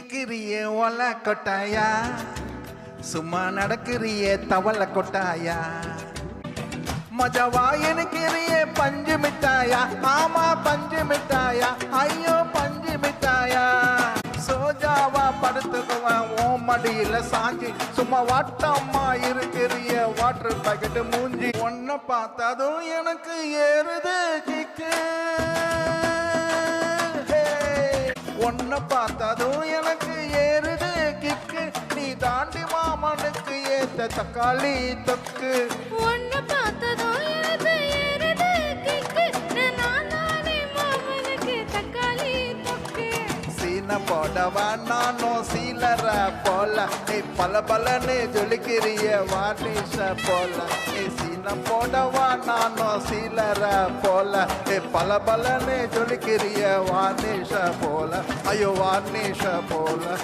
இருக்கிறியே ஒல கொட்டாயா, சும்மா நடக்கிறியே தவள கொட்டாயா, மஜவா எனக்கிறியே பஞ்சு மிட்டாயா, ஆமா பஞ்சு மிட்டாயா, ஐயோ பஞ்சு மிட்டாயா, சோஜாவா படுத்துக்குவேன் ஓ மடியில சாஞ்சி, சும்மா வாட்டம்மா இருக்கிறிய வாட்டர் பாக்கெட் மூஞ்சி, ஒன்ன பார்த்ததும் எனக்கு ஏறுது கிக்கு, ஒன்ன பார்த்ததும் எனக்கு ஏறுது கிக்கு, நீ தாண்டி மாமனுக்கு ஏத்த தக்காளி தொக்கு, ஒன்ன பார்த்ததும் எனக்கு ஏறுது கிக்கு, நான் தானே மாமனுக்கு தக்காளி தொக்கு, சீன போடவா நானும் சீலர போல, நீ பல பலன்னு ஜொலிக்கிறிய வார்னிஷ போல, நீ சீன போடவா நானும் சீலர போல, நீ பல பலன்னு ஜொலிக்கிறிய வார்னிஷ போல, ஐயோ வார்னிஷ போல.